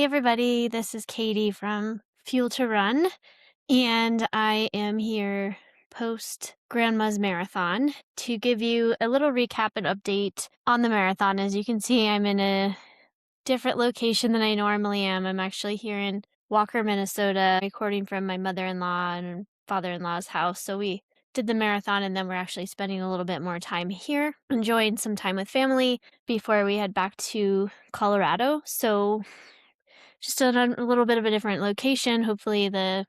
Hey everybody, this is Katie from Fuel to Run, and I am here post Grandma's Marathon to give you a little recap and update on the marathon. As you can see, I'm in a different location than I normally am. I'm actually here in Walker, Minnesota, recording from my mother-in-law and father-in-law's house. So we did the marathon and then we're actually spending a little bit more time here, enjoying some time with family before we head back to Colorado. So just a little bit of a different location. Hopefully the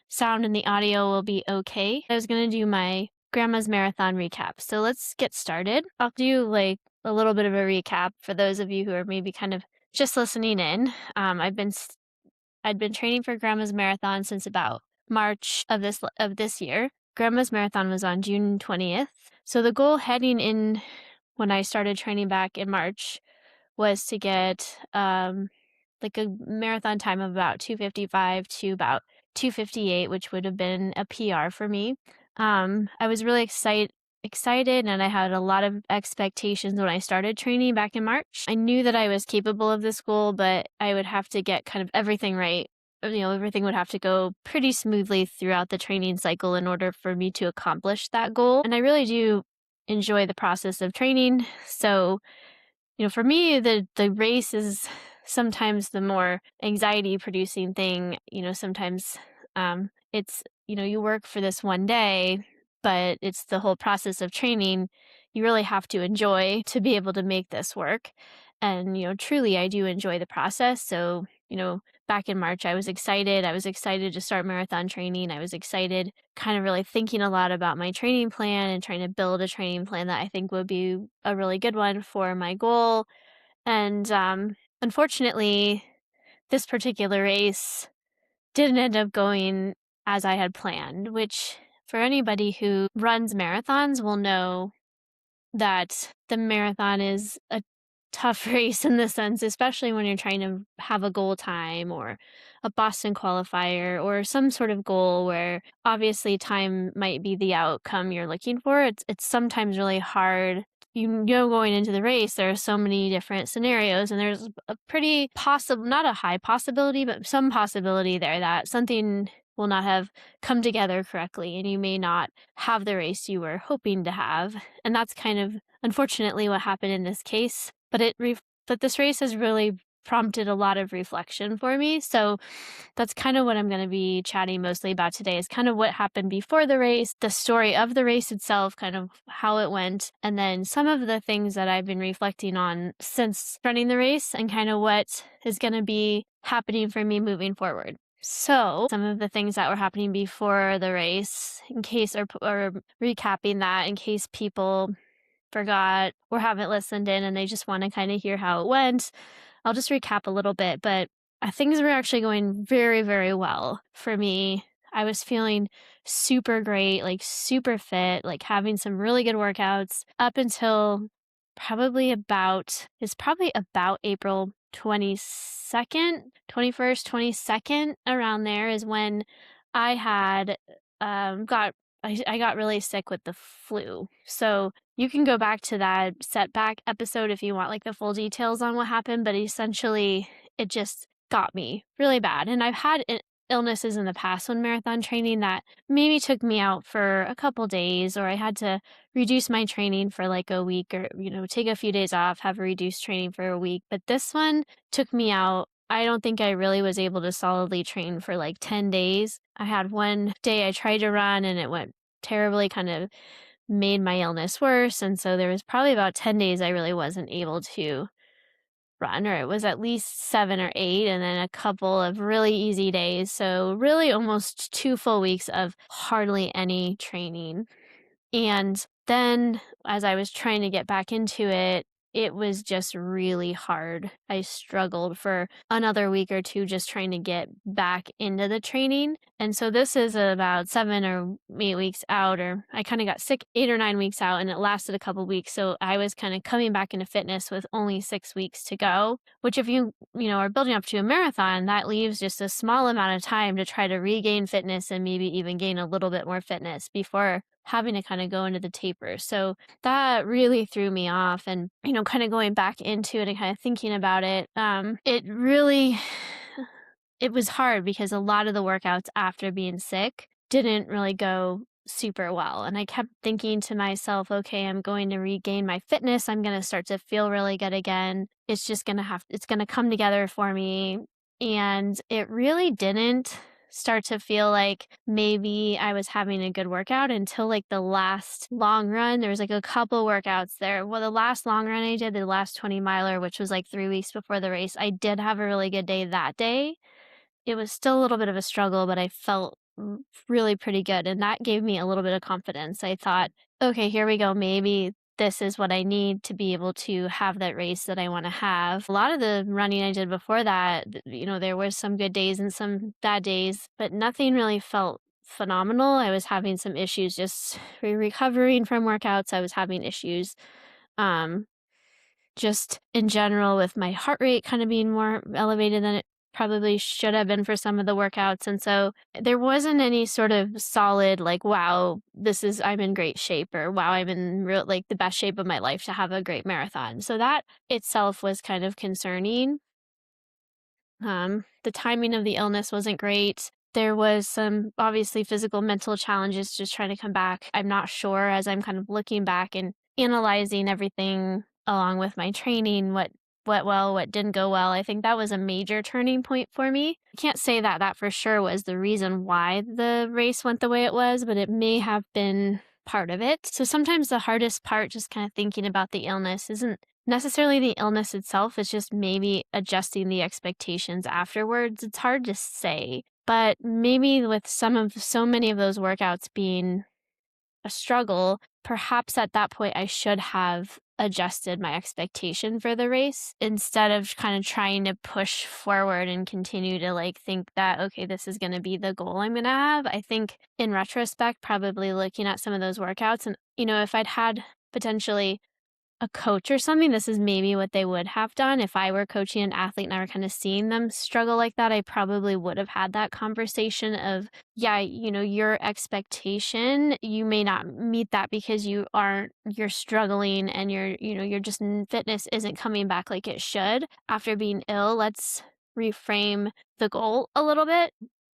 sound and the audio will be okay. I was going to do my grandma's marathon recap. So let's get started. I'll do like a little bit of a recap for those of you who are maybe kind of just listening in. I'd been training for grandma's marathon since about March of this year. Grandma's marathon was on June 20th. So the goal heading in when I started training back in March was to get like a marathon time of about 2:55 to about 2:58, which would have been a PR for me. I was really excited and I had a lot of expectations when I started training back in March. I knew that I was capable of this goal, but I would have to get kind of everything right. Everything would have to go pretty smoothly throughout the training cycle in order for me to accomplish that goal. And I really do enjoy the process of training. So for me, the race is sometimes the more anxiety producing thing. Sometimes it's, you work for this one day, but it's the whole process of training you really have to enjoy to be able to make this work. And, truly, I do enjoy the process. So, back in March, I was excited. I was excited to start marathon training. I was excited, kind of really thinking a lot about my training plan and trying to build a training plan that I think would be a really good one for my goal. And unfortunately, this particular race didn't end up going as I had planned, which for anybody who runs marathons will know that the marathon is a tough race in the sense, especially when you're trying to have a goal time or a Boston qualifier or some sort of goal where obviously time might be the outcome you're looking for. It's sometimes really hard. Going into the race, there are so many different scenarios, and there's a pretty possible, not a high possibility, but some possibility there that something will not have come together correctly and you may not have the race you were hoping to have. And that's kind of unfortunately what happened in this case. But this race has really prompted a lot of reflection for me. So that's kind of what I'm going to be chatting mostly about today, is kind of what happened before the race, the story of the race itself, kind of how it went, and then some of the things that I've been reflecting on since running the race and kind of what is going to be happening for me moving forward. So some of the things that were happening before the race, in case, or recapping that in case people forgot or haven't listened in and they just want to kind of hear how it went. I'll just recap a little bit, but things were actually going very, very well for me. I was feeling super great, like super fit, like having some really good workouts up until probably about April 22nd, 21st, 22nd, around there is when I had I got really sick with the flu. So you can go back to that setback episode if you want like the full details on what happened, but essentially it just got me really bad. And I've had illnesses in the past when marathon training that maybe took me out for a couple days, or I had to reduce my training for like a week, or, take a few days off, have a reduced training for a week. But this one took me out. I don't think I really was able to solidly train for like 10 days. I had one day I tried to run and it went terribly, kind of made my illness worse. And so there was probably about 10 days I really wasn't able to run, or it was at least 7 or 8, and then a couple of really easy days. So really almost 2 full weeks of hardly any training. And then as I was trying to get back into it, it was just really hard. I struggled for another week or two just trying to get back into the training. And so this is about 7 or 8 weeks out, or I kind of got sick 8 or 9 weeks out, and it lasted a couple weeks. So I was kind of coming back into fitness with only 6 weeks to go, which if you are building up to a marathon, that leaves just a small amount of time to try to regain fitness and maybe even gain a little bit more fitness before having to kind of go into the taper. So that really threw me off. And, kind of going back into it and kind of thinking about it, it really, it was hard because a lot of the workouts after being sick didn't really go super well. And I kept thinking to myself, okay, I'm going to regain my fitness. I'm going to start to feel really good again. It's just going to it's going to come together for me. And it really didn't start to feel like maybe I was having a good workout until like the last long run. There was like a couple workouts there. Well, the last long run I did, the last 20 miler, which was like 3 weeks before the race, I did have a really good day that day. It was still a little bit of a struggle, but I felt really pretty good, and that gave me a little bit of confidence. I thought, "Okay, here we go. Maybe this is what I need to be able to have that race that I wanna have." A lot of the running I did before that, there was some good days and some bad days, but nothing really felt phenomenal. I was having some issues just recovering from workouts. I was having issues, um just in general with my heart rate kind of being more elevated than it probably should have been for some of the workouts. And so there wasn't any sort of solid, like, wow, I'm in great shape, or wow, I'm in real, like, the best shape of my life to have a great marathon. So that itself was kind of concerning. The timing of the illness wasn't great. There was some obviously physical, mental challenges just trying to come back. I'm not sure, as I'm kind of looking back and analyzing everything along with my training, what went well, what didn't go well. I think that was a major turning point for me. I can't say that that for sure was the reason why the race went the way it was, but it may have been part of it. So sometimes the hardest part, just kind of thinking about the illness, isn't necessarily the illness itself, it's just maybe adjusting the expectations afterwards. It's hard to say, but maybe with so many of those workouts being a struggle, perhaps at that point I should have adjusted my expectation for the race instead of kind of trying to push forward and continue to like think that, okay, this is going to be the goal I'm going to have. I think in retrospect, probably looking at some of those workouts and, if I'd had potentially a coach or something, this is maybe what they would have done. If I were coaching an athlete and I were kind of seeing them struggle like that, I probably would have had that conversation of, yeah, your expectation, you may not meet that because you're struggling and your just fitness isn't coming back like it should after being ill. Let's reframe the goal a little bit.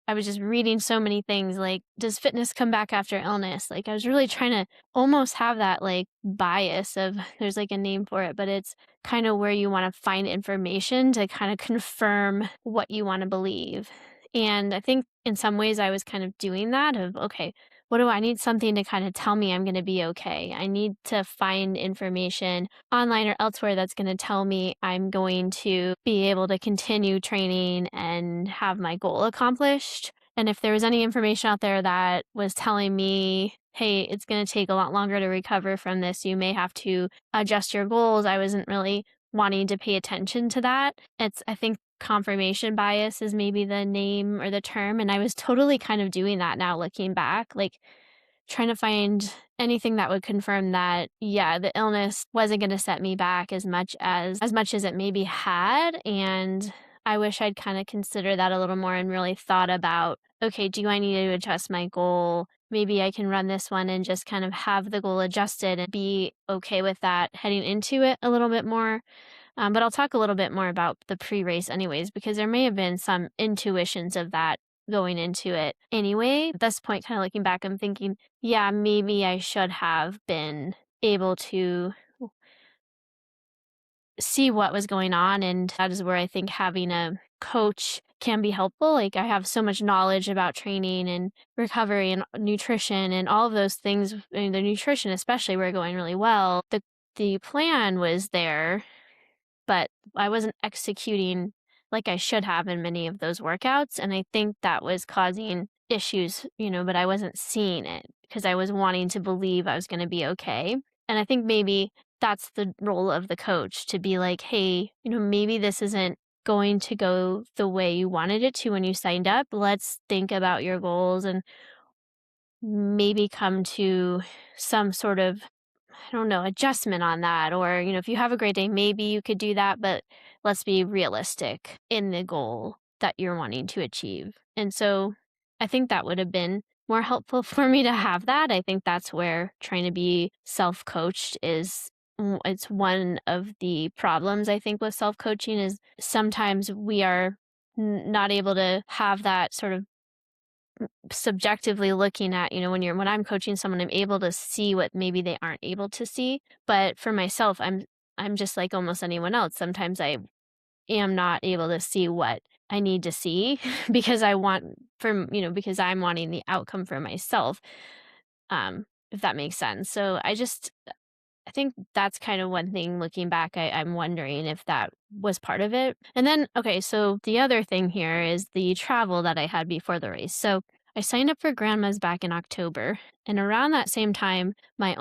I was just reading so many things like, does fitness come back after illness? Like, I was really trying to almost have that like bias of, there's like a name for it, but it's kind of where you want to find information to kind of confirm what you want to believe. And I think in some ways I was kind of doing that of, okay, what do I need something to kind of tell me I'm going to be okay? I need to find information online or elsewhere that's going to tell me I'm going to be able to continue training and have my goal accomplished. And if there was any information out there that was telling me, hey, it's going to take a lot longer to recover from this, you may have to adjust your goals, I wasn't really wanting to pay attention to that. I think confirmation bias is maybe the name or the term. And I was totally kind of doing that now looking back, like trying to find anything that would confirm that, yeah, the illness wasn't going to set me back as much as it maybe had. And I wish I'd kind of considered that a little more and really thought about, okay, do I need to adjust my goal? Maybe I can run this one and just kind of have the goal adjusted and be okay with that heading into it a little bit more. But I'll talk a little bit more about the pre-race anyways, because there may have been some intuitions of that going into it anyway. At this point, kind of looking back, I'm thinking, yeah, maybe I should have been able to see what was going on. And that is where I think having a coach can be helpful. Like, I have so much knowledge about training and recovery and nutrition and all of those things. I mean, the nutrition, especially, were going really well. The plan was there, but I wasn't executing like I should have in many of those workouts. And I think that was causing issues, but I wasn't seeing it because I was wanting to believe I was going to be okay. And I think maybe that's the role of the coach, to be like, hey, maybe this isn't going to go the way you wanted it to when you signed up. Let's think about your goals and maybe come to some sort of, I don't know, adjustment on that. Or, if you have a great day, maybe you could do that, but let's be realistic in the goal that you're wanting to achieve. And so I think that would have been more helpful for me to have that. I think that's where trying to be self-coached is it's one of the problems I think with self-coaching is sometimes we are not able to have that sort of subjectively looking at, when I'm coaching someone, I'm able to see what maybe they aren't able to see. But for myself, I'm just like almost anyone else. Sometimes I am not able to see what I need to see because because I'm wanting the outcome for myself. If that makes sense. So I think that's kind of one thing looking back, I'm wondering if that was part of it. And then, okay, so the other thing here is the travel that I had before the race. So I signed up for grandma's back in October. And around that same time, my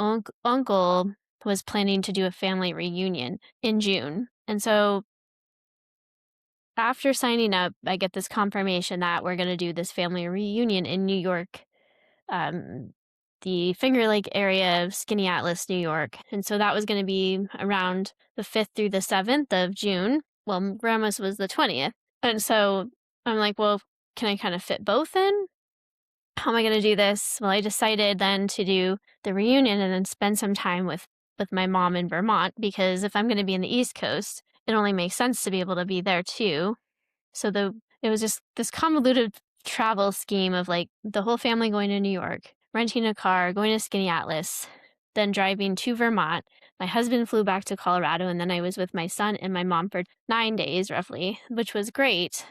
uncle was planning to do a family reunion in June. And so after signing up, I get this confirmation that we're going to do this family reunion in New York, um, the Finger Lake area of Skinny Atlas, New York. And so that was going to be around the 5th through the 7th of June. Well, grandma's was the 20th. And so I'm like, well, can I kind of fit both in? How am I going to do this? Well, I decided then to do the reunion and then spend some time with my mom in Vermont because if I'm going to be in the East Coast, it only makes sense to be able to be there too. So it was just this convoluted travel scheme of like the whole family going to New York, renting a car, going to Skinny Atlas, then driving to Vermont. My husband flew back to Colorado, and then I was with my son and my mom for 9 days roughly, which was great.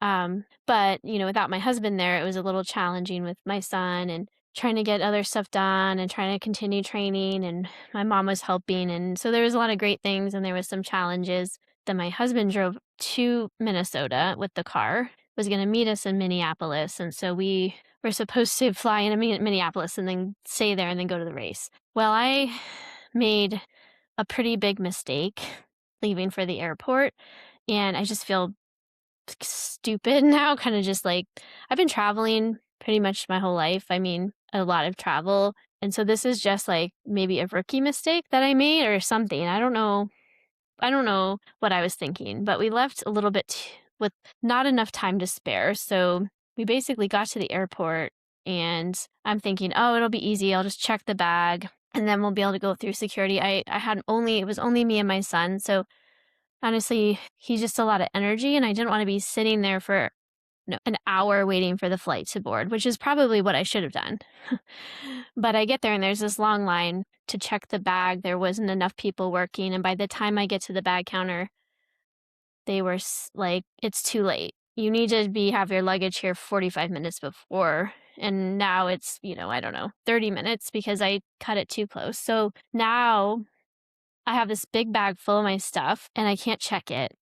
But without my husband there, it was a little challenging with my son and trying to get other stuff done and trying to continue training. And my mom was helping. And so there was a lot of great things and there was some challenges. Then my husband drove to Minnesota with the car, was going to meet us in Minneapolis. And so we were supposed to fly into Minneapolis and then stay there and then go to the race. Well, I made a pretty big mistake leaving for the airport. And I just feel stupid now, kind of just like I've been traveling pretty much my whole life. I mean, a lot of travel. And so this is just like maybe a rookie mistake that I made or something. I don't know. I don't know what I was thinking, but we left a little bit with not enough time to spare. So we basically got to the airport and I'm thinking, oh, it'll be easy. I'll just check the bag and then we'll be able to go through security. It was only me and my son. So honestly, he's just a lot of energy, and I didn't want to be sitting there for an hour waiting for the flight to board, which is probably what I should have done. But I get there, and there's this long line to check the bag. There wasn't enough people working, and by the time I get to the bag counter, they were like, "It's too late. You need to have your luggage here 45 minutes before." And now it's, I don't know, 30 minutes because I cut it too close. So now I have this big bag full of my stuff and I can't check it.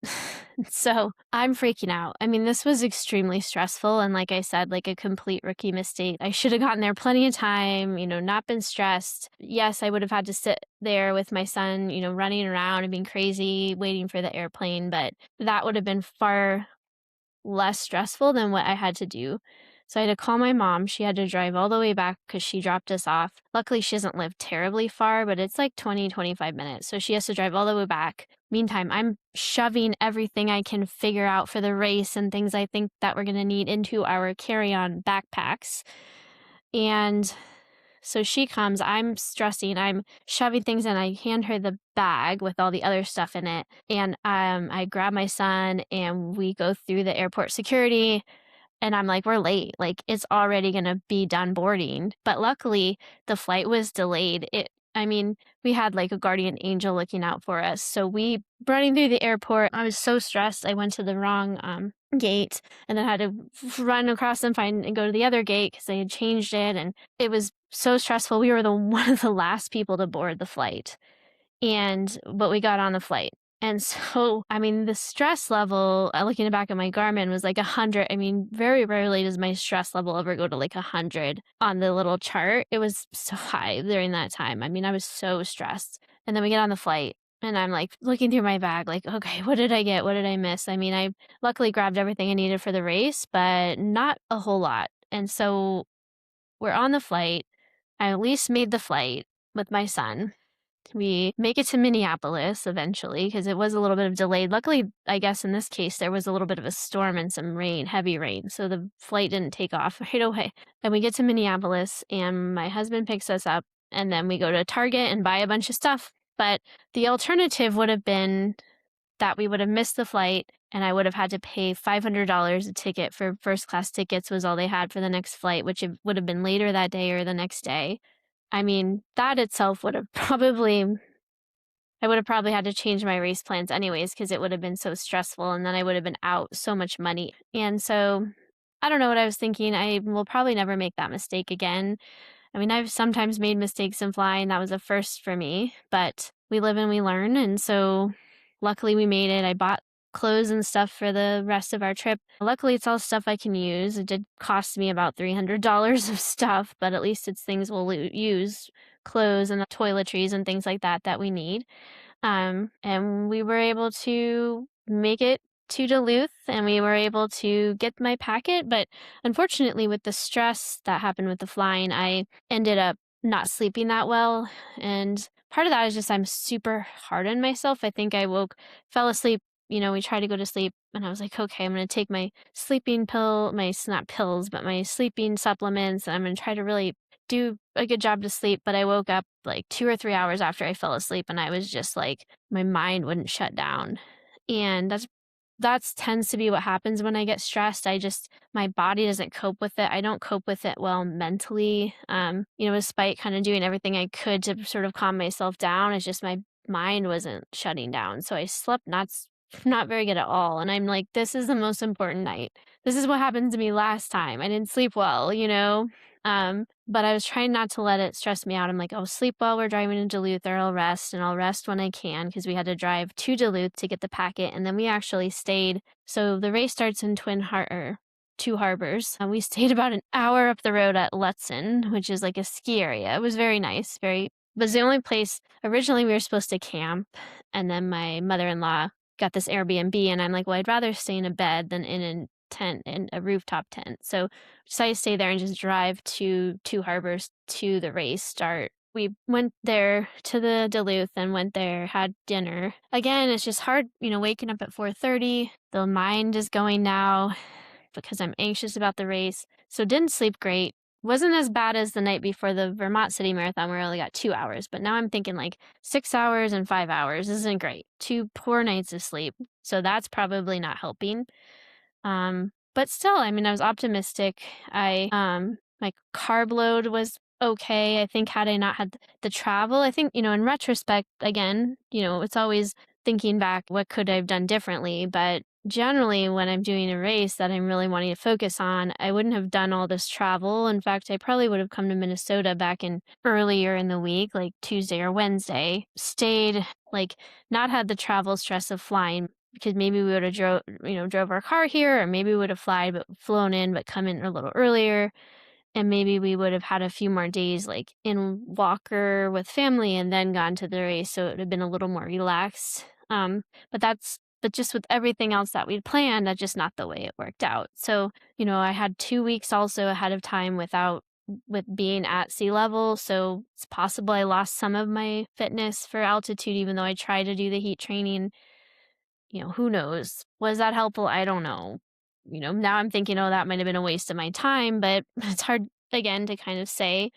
So I'm freaking out. I mean, this was extremely stressful. And like I said, like a complete rookie mistake. I should have gotten there plenty of time, not been stressed. Yes, I would have had to sit there with my son, running around and being crazy, waiting for the airplane. But that would have been far less stressful than what I had to do. So I had to call my mom. She had to drive all the way back because she dropped us off. Luckily, she doesn't live terribly far, but it's like 25 minutes. So she has to drive all the way back. Meantime, I'm shoving everything I can figure out for the race and things I think that we're going to need into our carry-on backpacks. And so she comes, I'm stressing, I'm shoving things in. I hand her the bag with all the other stuff in it. And I grab my son and we go through the airport security. And I'm like, we're late. Like, it's already going to be done boarding. But luckily, the flight was delayed. We had like a guardian angel looking out for us. So we running through the airport. I was so stressed. I went to the wrong gate and then had to run across and go to the other gate because they had changed it. And it was so stressful. We were one of the last people to board the flight. But we got on the flight. And so, the stress level, looking back at my Garmin, was like 100. Very rarely does my stress level ever go to like 100 on the little chart. It was so high during that time. I was so stressed. And then we get on the flight and I'm like looking through my bag, like, okay, what did I get? What did I miss? I luckily grabbed everything I needed for the race, but not a whole lot. And so we're on the flight. I at least made the flight with my son. We make it to Minneapolis eventually because it was a little bit of delayed. Luckily, I guess in this case, there was a little bit of a storm and some rain, heavy rain, so the flight didn't take off right away. And we get to Minneapolis, and my husband picks us up, and then we go to Target and buy a bunch of stuff. But the alternative would have been that we would have missed the flight, and I would have had to pay $500 a ticket for first class tickets was all they had for the next flight, which it would have been later that day or the next day. I mean, that itself would have probably I would have probably had to change my race plans anyways because it would have been so stressful, and then I would have been out so much money. And so, I don't know what I was thinking. I will probably never make that mistake again. I mean, I've sometimes made mistakes in flying. That was a first for me, but we live and we learn. And so luckily we made it. I bought clothes and stuff for the rest of our trip. Luckily, it's all stuff I can use. It did cost me about $300 of stuff, but at least it's things we'll use, clothes and toiletries and things like that that we need. And we were able to make it to Duluth and we were able to get my packet. But unfortunately, with the stress that happened with the flying, I ended up not sleeping that well. And part of that is just I'm super hard on myself. I think fell asleep. We tried to go to sleep and I was like, okay, I'm going to take my sleeping pill, not pills, but my sleeping supplements. And I'm going to try to really do a good job to sleep, but I woke up like 2 or 3 hours after I fell asleep and I was just like my mind wouldn't shut down. And that's tends to be what happens when I get stressed. My body doesn't cope with it. I don't cope with it well mentally. Despite kind of doing everything I could to sort of calm myself down, it's just my mind wasn't shutting down. So I slept not very good at all. And I'm like, this is the most important night. This is what happened to me last time. I didn't sleep well. But I was trying not to let it stress me out. I'm like, I'll sleep while we're driving to Duluth, or I'll rest, and I'll rest when I can because we had to drive to Duluth to get the packet, and then we actually stayed. So the race starts in Two Harbors. We stayed about an hour up the road at Lutzen, which is like a ski area. It was very nice. It was the only place originally we were supposed to camp, and then my mother-in-law got this Airbnb, and I'm like, well, I'd rather stay in a bed than in a tent, in a rooftop tent. So decided to stay there and just drive to Two Harbors to the race start. We went there to the Duluth and went there, had dinner. Again, it's just hard, waking up at 4:30. The mind is going now because I'm anxious about the race. So didn't sleep great. Wasn't as bad as the night before the Vermont City Marathon where I only got 2 hours. But now I'm thinking like 6 hours and 5 hours isn't great. 2 poor nights of sleep. So that's probably not helping. But still, I mean, I was optimistic. My carb load was okay. I think had I not had the travel, I think, in retrospect, again, it's always thinking back, what could I have done differently? But generally, when I'm doing a race that I'm really wanting to focus on, I wouldn't have done all this travel. In fact, I probably would have come to Minnesota back in earlier in the week, like Tuesday or Wednesday, stayed, like not had the travel stress of flying, because maybe we would have drove our car here, or maybe we would have flown in, but come in a little earlier. And maybe we would have had a few more days like in Walker with family and then gone to the race. So it would have been a little more relaxed. But just with everything else that we'd planned, that's just not the way it worked out. So, I had 2 weeks also ahead of time with being at sea level. So it's possible I lost some of my fitness for altitude, even though I tried to do the heat training. Who knows? Was that helpful? I don't know. Now I'm thinking, oh, that might have been a waste of my time, but it's hard again to kind of say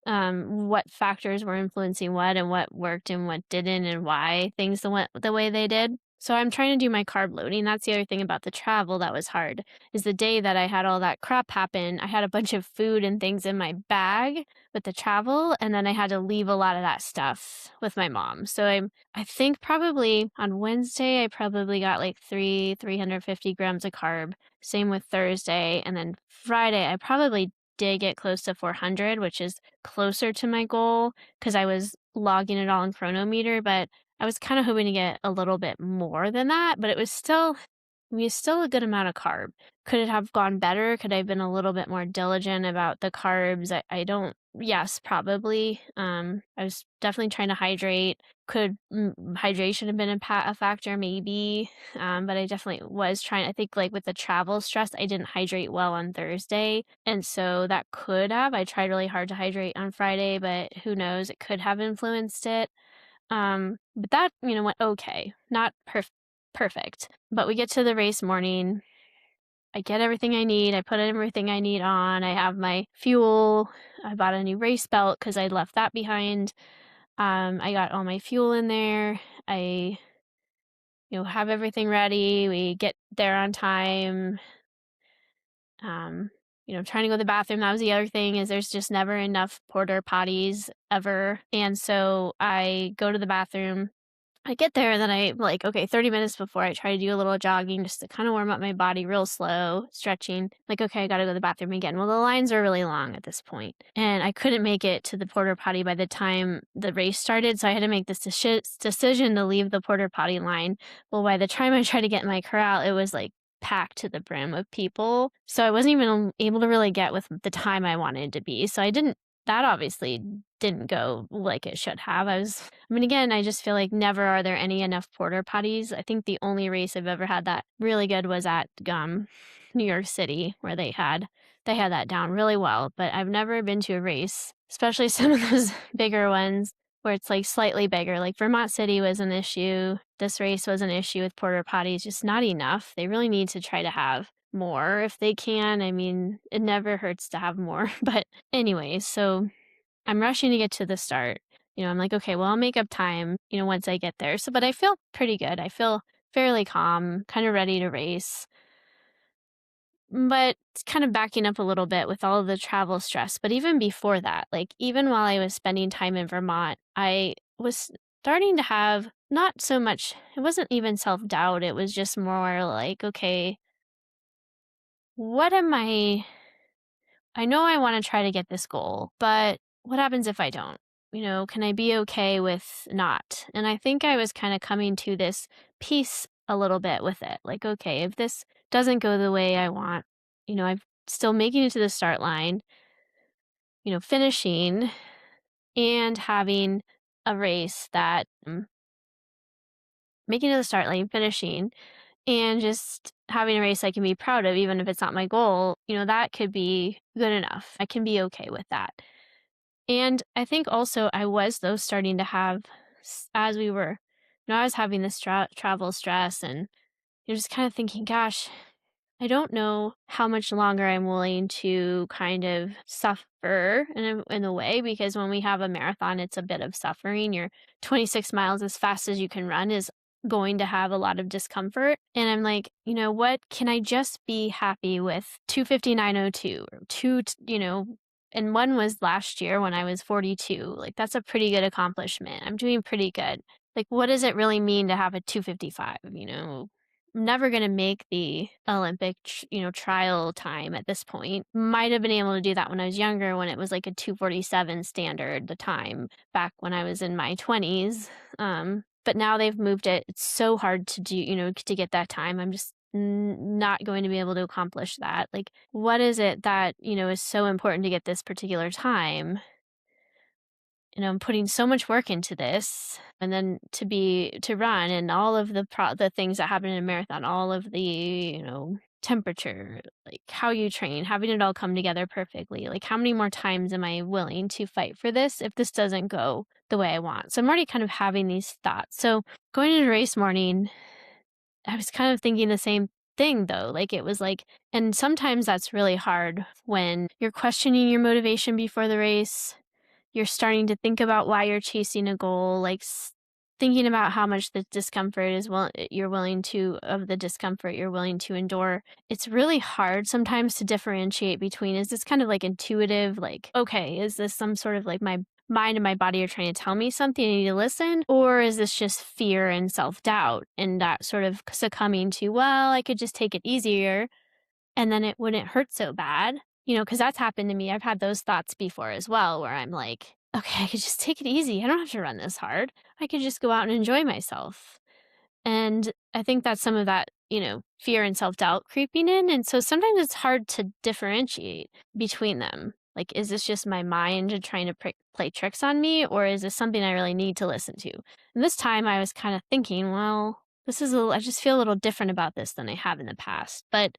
what factors were influencing what and what worked and what didn't and why things went the way they did. So I'm trying to do my carb loading. That's the other thing about the travel that was hard, is the day that I had all that crap happen, I had a bunch of food and things in my bag with the travel, and then I had to leave a lot of that stuff with my mom. So I think probably on Wednesday I probably got like 350 grams of carb. Same with Thursday, and then Friday I probably did get close to 400, which is closer to my goal because I was logging it all in Chronometer, but I was kind of hoping to get a little bit more than that, but it was still a good amount of carb. Could it have gone better? Could I have been a little bit more diligent about the carbs? I don't, yes, probably. I was definitely trying to hydrate. Could hydration have been a factor? Maybe. But I definitely was trying. I think like with the travel stress, I didn't hydrate well on Thursday. And so that could have. I tried really hard to hydrate on Friday, but who knows? It could have influenced it. But that, went okay. Not perfect. But we get to the race morning. I get everything I need. I put everything I need on. I have my fuel. I bought a new race belt because I left that behind. I got all my fuel in there. I, have everything ready. We get there on time. Um, trying to go to the bathroom. That was the other thing, is there's just never enough porta potties ever. And so I go to the bathroom. I get there and then I like, okay, 30 minutes before I try to do a little jogging just to kind of warm up my body real slow, stretching. Like, okay, I got to go to the bathroom again. Well, the lines are really long at this point, and I couldn't make it to the porta potty by the time the race started. So I had to make this decision to leave the porta potty line. Well, by the time I tried to get in my corral, it was like packed to the brim with people. So I wasn't even able to really get with the time I wanted to be. So that obviously didn't go like it should have. Again, I just feel like never are there enough porta potties. I think the only race I've ever had that really good was at New York City, where they had that down really well. But I've never been to a race, especially some of those bigger ones where it's like slightly bigger. Like Vermont City was an issue. This race was an issue with porta potties, just not enough. They really need to try to have more if they can. I mean, it never hurts to have more. But anyway, so I'm rushing to get to the start. I'm like, okay, well, I'll make up time, once I get there. So, but I feel pretty good. I feel fairly calm, kind of ready to race. But it's kind of backing up a little bit with all of the travel stress. But even before that, like even while I was spending time in Vermont, I was starting to have not so much, it wasn't even self-doubt. It was just more like, okay, what am I know I want to try to get this goal, but what happens if I don't? Can I be okay with not? And I think I was kind of coming to this peace a little bit with it. Like, okay, if this doesn't go the way I want, I'm still making it to the start line, finishing and having a race that making it to the start line, finishing, and just having a race I can be proud of, even if it's not my goal, that could be good enough. I can be okay with that. And I think also I was, though, starting to have, as we were, I was having this travel stress, and you're just kind of thinking, gosh, I don't know how much longer I'm willing to kind of suffer in a way, because when we have a marathon, it's a bit of suffering. Your 26 miles as fast as you can run is going to have a lot of discomfort. And I'm like, what can I just be happy with 2:59:02 or and one was last year when I was 42. Like that's a pretty good accomplishment. I'm doing pretty good. Like what does it really mean to have a 2:55, I'm never going to make the Olympic, trial time at this point. Might have been able to do that when I was younger, when it was like a 2:47 standard, the time back when I was in my 20s. But now they've moved it. It's so hard to do, to get that time. I'm just not going to be able to accomplish that. Like, what is it that, is so important to get this particular time? I'm putting so much work into this, and then to run, and all of the things that happen in a marathon, all of the, temperature, like how you train, having it all come together perfectly. Like how many more times am I willing to fight for this if this doesn't go the way I want? So I'm already kind of having these thoughts. So going into race morning, I was kind of thinking the same thing though. Like it was like, and sometimes that's really hard when you're questioning your motivation before the race. You're starting to think about why you're chasing a goal, like thinking about how much the discomfort you're willing to, of the discomfort you're willing to endure. It's really hard sometimes to differentiate between, is this kind of like intuitive, like, okay, is this some sort of like my mind and my body are trying to tell me something, I need to listen? Or is this just fear and self-doubt and that sort of succumbing to, well, I could just take it easier and then it wouldn't hurt so bad, because that's happened to me. I've had those thoughts before as well, where I'm like, okay, I could just take it easy. I don't have to run this hard. I could just go out and enjoy myself. And I think that's some of that, fear and self-doubt creeping in. And so sometimes it's hard to differentiate between them. Like, is this just my mind trying to play tricks on me, or is this something I really need to listen to? And this time I was kind of thinking, well, I just feel a little different about this than I have in the past. But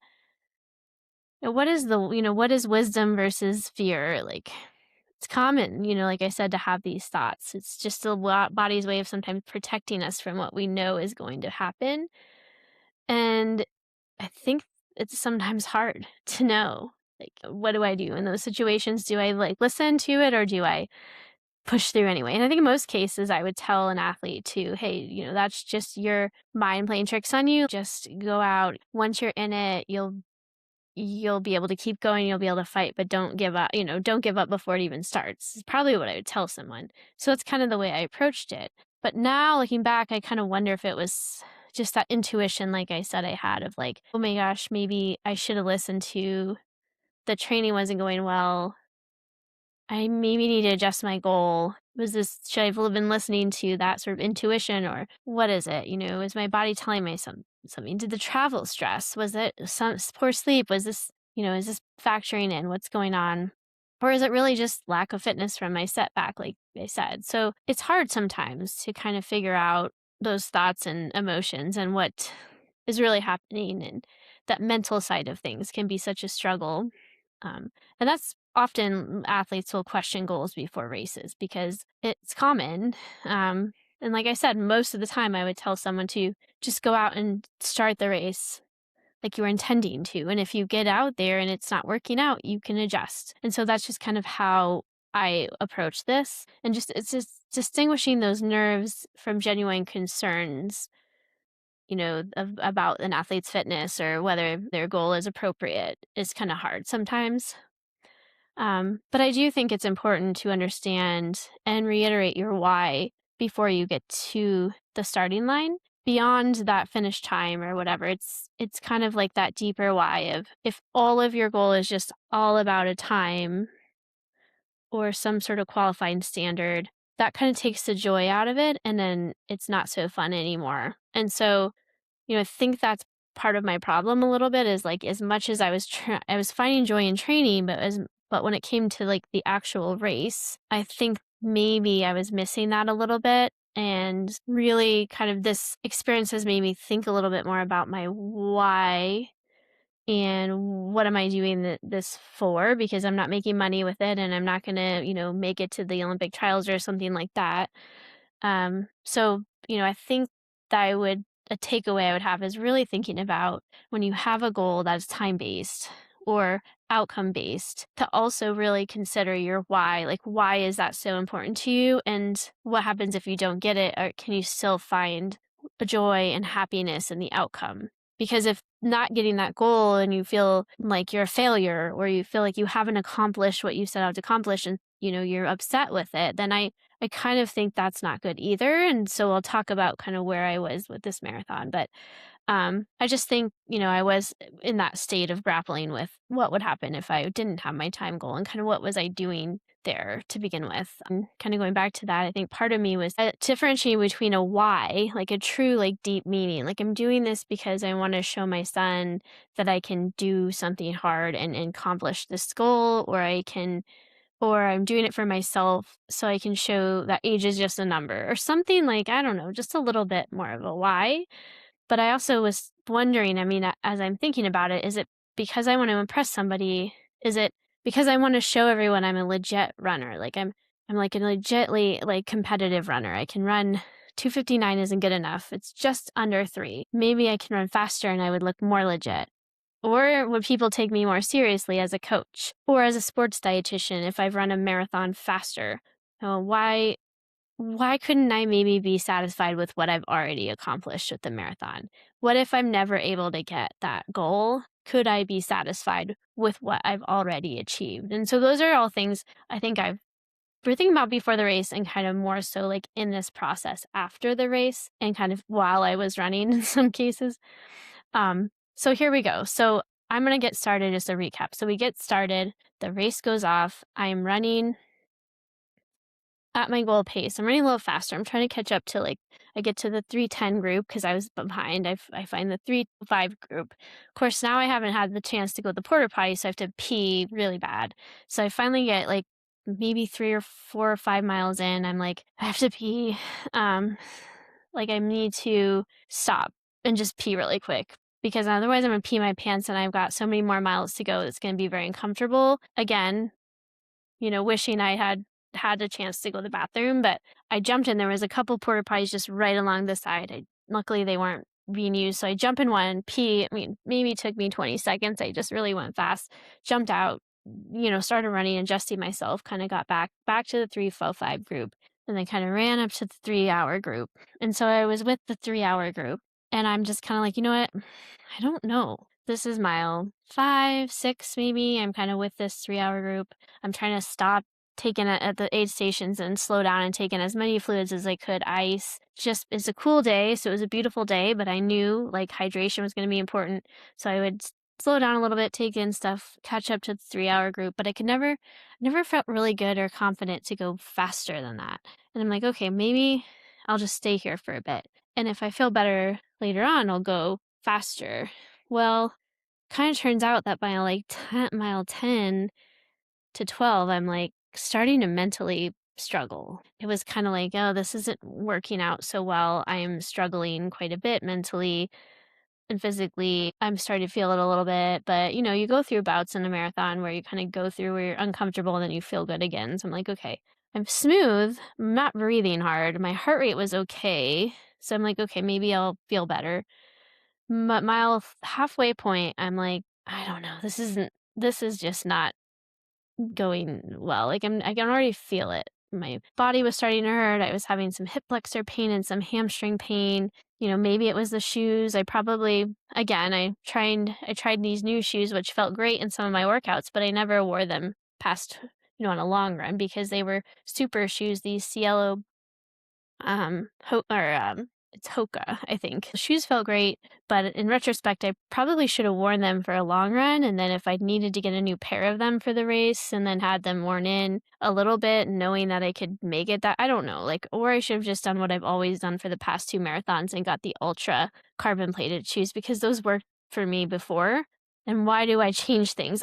what is what is wisdom versus fear? Like, It's common, like I said, to have these thoughts. It's just the body's way of sometimes protecting us from what we know is going to happen. And I think it's sometimes hard to know, like, what do I do in those situations? Do I like listen to it, or do I push through anyway? And I think in most cases, I would tell an athlete to, hey, that's just your mind playing tricks on you. Just go out. Once you're in it, you'll be able to keep going, you'll be able to fight, but don't give up, don't give up before it even starts. Is probably what I would tell someone. So that's kind of the way I approached it. But now looking back, I kind of wonder if it was just that intuition, like I said, I had of like, oh my gosh, maybe I should have listened to the training wasn't going well. I maybe need to adjust my goal. Should I have been listening to that sort of intuition, or what is it? Is my body telling me something? Did the travel stress? Was it some poor sleep? Was this, is this factoring in what's going on? Or is it really just lack of fitness from my setback, like I said? So it's hard sometimes to kind of figure out those thoughts and emotions and what is really happening. And that mental side of things can be such a struggle. And that's often athletes will question goals before races because it's common. And like I said, most of the time I would tell someone to just go out and start the race like you were intending to. And if you get out there and it's not working out, you can adjust. And so that's just kind of how I approach this. And it's just distinguishing those nerves from genuine concerns, about an athlete's fitness or whether their goal is appropriate is kind of hard sometimes. But I do think it's important to understand and reiterate your why before you get to the starting line. Beyond that finish time or whatever, it's kind of like that deeper why of if all of your goal is just all about a time or some sort of qualifying standard, that kind of takes the joy out of it, and then it's not so fun anymore. And so, I think that's part of my problem a little bit is like as much as I was finding joy in training, but when it came to like the actual race, I think maybe I was missing that a little bit. And really kind of this experience has made me think a little bit more about my why and what am I doing this for? Because I'm not making money with it, and I'm not going to, make it to the Olympic trials or something like that. So, I think that a takeaway I would have is really thinking about when you have a goal that's time based or outcome based, to also really consider your why. Like, why is that so important to you? And what happens if you don't get it? Or can you still find a joy and happiness in the outcome? Because if not getting that goal and you feel like you're a failure, or you feel like you haven't accomplished what you set out to accomplish, and you're upset with it, then I kind of think that's not good either. And so I'll talk about kind of where I was with this marathon. But I just think, I was in that state of grappling with what would happen if I didn't have my time goal, and kind of what was I doing there to begin with. Kind of going back to that, I think part of me was differentiating between a why, like a true, like deep meaning. Like, I'm doing this because I want to show my son that I can do something hard and accomplish this goal, or I'm doing it for myself so I can show that age is just a number or something, like, I don't know, just a little bit more of a why. But I also was wondering, I mean, as I'm thinking about it, is it because I want to impress somebody? Is it because I want to show everyone I'm a legit runner? Like, I'm like a legitly like competitive runner. I can run 2:59 isn't good enough. It's just under 3. Maybe I can run faster and I would look more legit. Or would people take me more seriously as a coach or as a sports dietitian if I've run a marathon faster? Why couldn't I maybe be satisfied with what I've already accomplished with the marathon? What if I'm never able to get that goal? Could I be satisfied with what I've already achieved? And so those are all things I think I've been thinking about before the race, and kind of more so like in this process after the race and kind of while I was running in some cases. So here we go. So I'm going to get started, just a recap. So we get started, the race goes off. I'm running at my goal pace. I'm running a little faster. I'm trying to catch up to I get to the 3:10 group because I was behind. I find the 3:05 group. Of course, now I haven't had the chance to go to the porta potty, so I have to pee really bad. So I finally get maybe 3 or 4 or 5 miles in. I'm like, I have to pee. Like, I need to stop and just pee really quick, because otherwise I'm gonna pee my pants and I've got so many more miles to go. It's gonna be very uncomfortable. Again, wishing I had a chance to go to the bathroom, but I jumped in. There was a couple porta potties just right along the side. Luckily, they weren't being used, so I jump in one, pee. I mean, maybe it took me 20 seconds. I just really went fast, jumped out, started running, adjusting myself, kind of got back to the 3:05 group, and then kind of ran up to the 3-hour group. And so I was with the 3-hour group, and I'm just kind of like, you know what? I don't know. This is mile 5, 6, maybe. I'm kind of with this 3-hour group. I'm trying to stop taking it at the aid stations and slow down and take in as many fluids as I could. Ice. Just it's a cool day, so it was a beautiful day, but I knew like hydration was going to be important. So I would slow down a little bit, take in stuff, catch up to the 3-hour group, but I could never felt really good or confident to go faster than that. And I'm like, okay, maybe I'll just stay here for a bit. And if I feel better later on, I'll go faster. Well, kind of turns out that by like mile 10 to 12, I'm like starting to mentally struggle. It was kind of like, oh, this isn't working out so well. I'm struggling quite a bit mentally and physically. I'm starting to feel it a little bit, but you go through bouts in a marathon where you kind of go through where you're uncomfortable and then you feel good again. So I'm like, okay, I'm smooth, I'm not breathing hard. My heart rate was okay. So I'm like, okay, maybe I'll feel better. Mile halfway point, I'm like, I don't know. This is just not going well. Like I can already feel it. My body was starting to hurt. I was having some hip flexor pain and some hamstring pain. Maybe it was the shoes. I tried these new shoes which felt great in some of my workouts, but I never wore them past, on a long run because they were super shoes, these Cielo it's Hoka, I think. The shoes felt great, but in retrospect, I probably should have worn them for a long run. And then if I needed to get a new pair of them for the race and then had them worn in a little bit, knowing that I could make it that, I don't know, or I should have just done what I've always done for the past 2 marathons and got the ultra carbon plated shoes because those worked for me before. And why do I change things?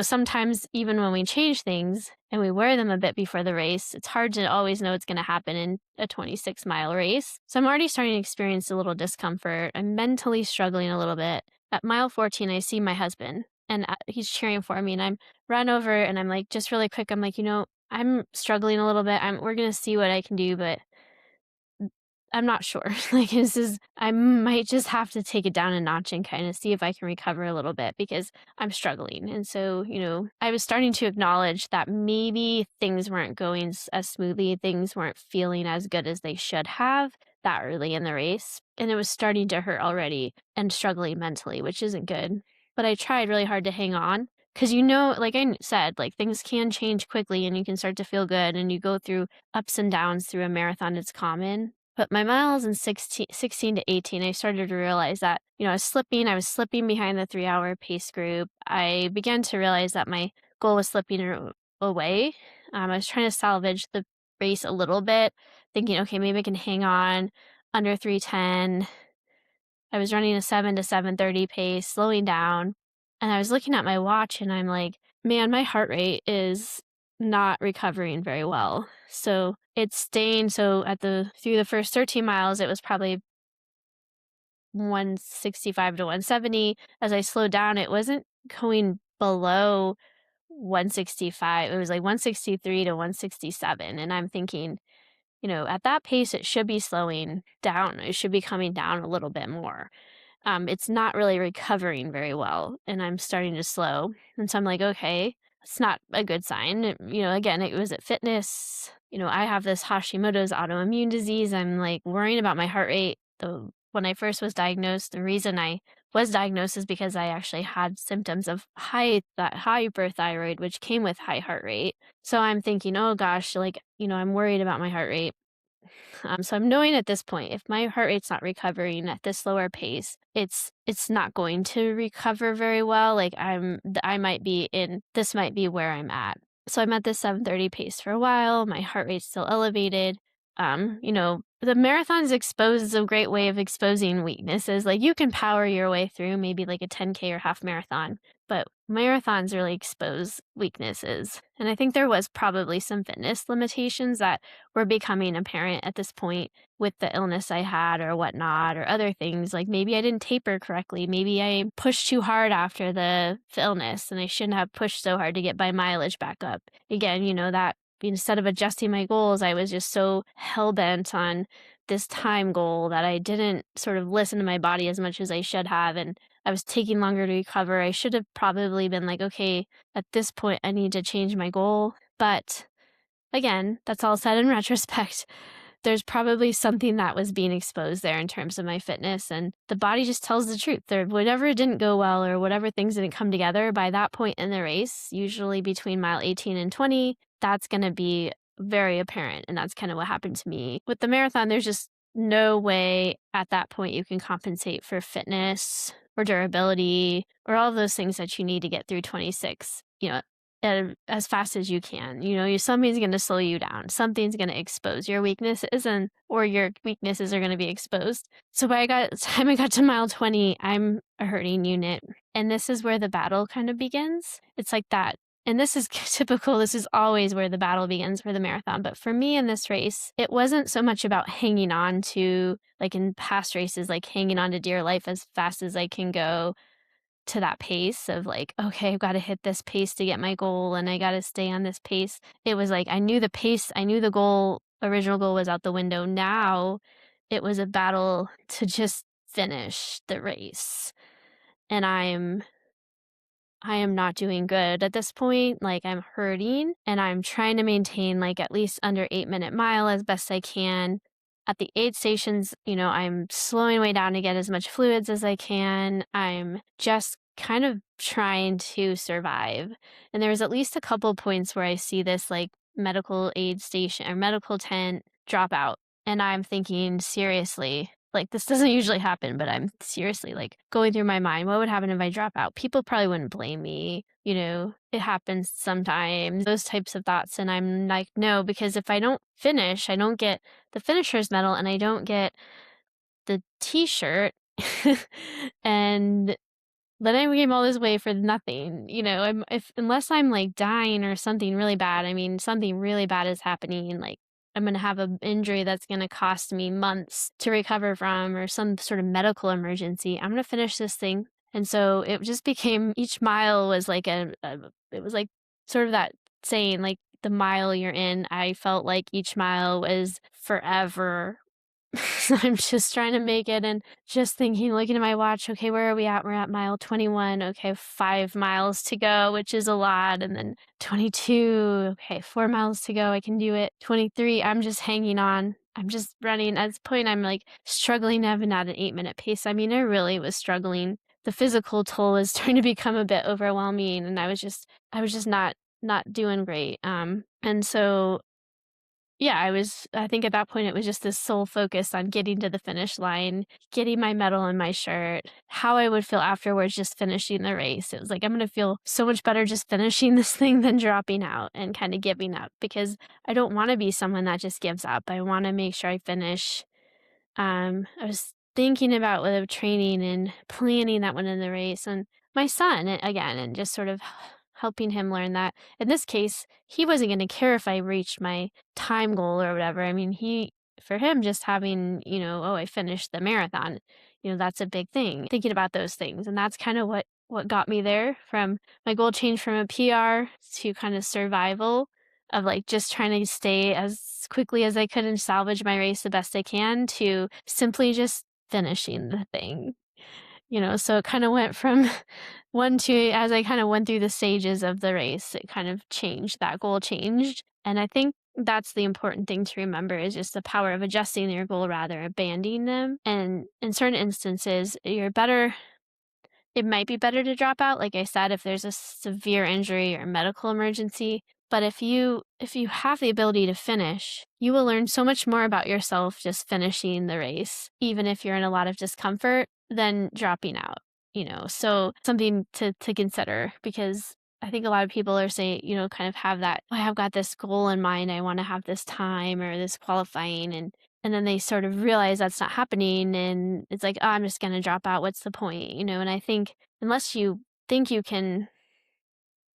Sometimes even when we change things and we wear them a bit before the race, it's hard to always know what's going to happen in a 26-mile race. So I'm already starting to experience a little discomfort. I'm mentally struggling a little bit. At mile 14, I see my husband and he's cheering for me and I'm run over and I'm like, just really quick, I'm like, I'm struggling a little bit. We're going to see what I can do, but I'm not sure. I might just have to take it down a notch and kind of see if I can recover a little bit because I'm struggling. And so, I was starting to acknowledge that maybe things weren't going as smoothly, things weren't feeling as good as they should have that early in the race. And it was starting to hurt already and struggling mentally, which isn't good. But I tried really hard to hang on. Because like I said, like things can change quickly and you can start to feel good and you go through ups and downs through a marathon. It's common. But my miles in 16 to 18, I started to realize that, I was slipping behind the 3-hour pace group. I began to realize that my goal was slipping away. I was trying to salvage the race a little bit, thinking, okay, maybe I can hang on under 3:10. I was running a 7 to 7:30 pace, slowing down. And I was looking at my watch and I'm like, man, my heart rate is not recovering very well. So it's staying. So through the first 13 miles, it was probably 165 to 170. As I slowed down, it wasn't going below 165. It was like 163 to 167. And I'm thinking, at that pace, it should be slowing down. It should be coming down a little bit more. It's not really recovering very well and I'm starting to slow. And so I'm like, okay, it's not a good sign. Again, it was at fitness. I have this Hashimoto's autoimmune disease. I'm like worrying about my heart rate. When I first was diagnosed, the reason I was diagnosed is because I actually had symptoms of hyperthyroid, which came with high heart rate. So I'm thinking, oh gosh, I'm worried about my heart rate. So I'm knowing at this point, if my heart rate's not recovering at this slower pace, it's not going to recover very well. This might be where I'm at. So I'm at this 7:30 pace for a while. My heart rate's still elevated. The marathon is a great way of exposing weaknesses. Like you can power your way through maybe like a 10K or half marathon, but marathons really expose weaknesses. And I think there was probably some fitness limitations that were becoming apparent at this point with the illness I had or whatnot, or other things. Like maybe I didn't taper correctly. Maybe I pushed too hard after the illness and I shouldn't have pushed so hard to get my mileage back up. Again, that instead of adjusting my goals, I was just so hell bent on this time goal that I didn't sort of listen to my body as much as I should have. And I was taking longer to recover. I should have probably been like, okay, at this point, I need to change my goal. But again, that's all said in retrospect. There's probably something that was being exposed there in terms of my fitness, and the body just tells the truth. Whatever didn't go well or whatever things didn't come together by that point in the race, usually between mile 18 and 20, that's going to be very apparent. And that's kind of what happened to me. With the marathon, there's just no way at that point you can compensate for fitness or durability or all of those things that you need to get through 26, as fast as you can. Something's going to slow you down. Something's going to expose your weaknesses, or your weaknesses are going to be exposed. So by the time I got to mile 20, I'm a hurting unit. And this is where the battle kind of begins. It's like that. And this is typical. This is always where the battle begins for the marathon. But for me in this race, it wasn't so much about hanging on to, like in past races, like hanging on to dear life as fast as I can go to that pace of like, okay, I've got to hit this pace to get my goal and I got to stay on this pace. It was like, I knew the pace, I knew the original goal was out the window. Now it was a battle to just finish the race. And I am not doing good at this point. Like I'm hurting and I'm trying to maintain like at least under 8-minute mile as best I can. At the aid stations, I'm slowing way down to get as much fluids as I can. I'm just kind of trying to survive. And there was at least a couple points where I see this like medical aid station or medical tent drop out. And I'm thinking, seriously, like this doesn't usually happen, but I'm seriously like going through my mind, what would happen if I drop out? People probably wouldn't blame me. It happens sometimes, those types of thoughts. And I'm like, no, because if I don't finish, I don't get the finisher's medal and I don't get the t-shirt and then I came all this way for nothing. Unless I'm like dying or something really bad, something really bad is happening, like I'm going to have an injury that's going to cost me months to recover from or some sort of medical emergency. I'm going to finish this thing. And so it just became, each mile was like it was like sort of that saying, like the mile you're in, I felt like each mile was forever. I'm just trying to make it and just thinking, looking at my watch, okay, where are we at? We're at mile 21. Okay, 5 miles to go, which is a lot. And then 22. Okay, 4 miles to go. I can do it. 23. I'm just hanging on. I'm just running. At this point, I'm like struggling to have an 8-minute pace. I really was struggling. The physical toll is starting to become a bit overwhelming. And I was just not doing great. And so yeah, I think at that point it was just this sole focus on getting to the finish line, getting my medal in my shirt, how I would feel afterwards just finishing the race. It was like, I'm going to feel so much better just finishing this thing than dropping out and kind of giving up, because I don't want to be someone that just gives up. I want to make sure I finish. I was thinking about the training and planning that one in the race, and my son, again, and just sort of helping him learn that in this case, he wasn't going to care if I reached my time goal or whatever. For him, just having, oh, I finished the marathon, that's a big thing. Thinking about those things. And that's kind of what got me there. From my goal changed from a PR to kind of survival, of like just trying to stay as quickly as I could and salvage my race the best I can, to simply just finishing the thing. So it kind of went from one to, as I kind of went through the stages of the race, it kind of changed. That goal changed. And I think that's the important thing to remember, is just the power of adjusting your goal rather than abandoning them. And in certain instances, it might be better to drop out, like I said, if there's a severe injury or medical emergency. But if you have the ability to finish, you will learn so much more about yourself just finishing the race, even if you're in a lot of discomfort, than dropping out, So something to consider, because I think a lot of people are saying, kind of have that, oh, I've got this goal in mind, I want to have this time or this qualifying, and then they sort of realize that's not happening, and it's like, oh, I'm just going to drop out. What's the point? And I think unless you think you can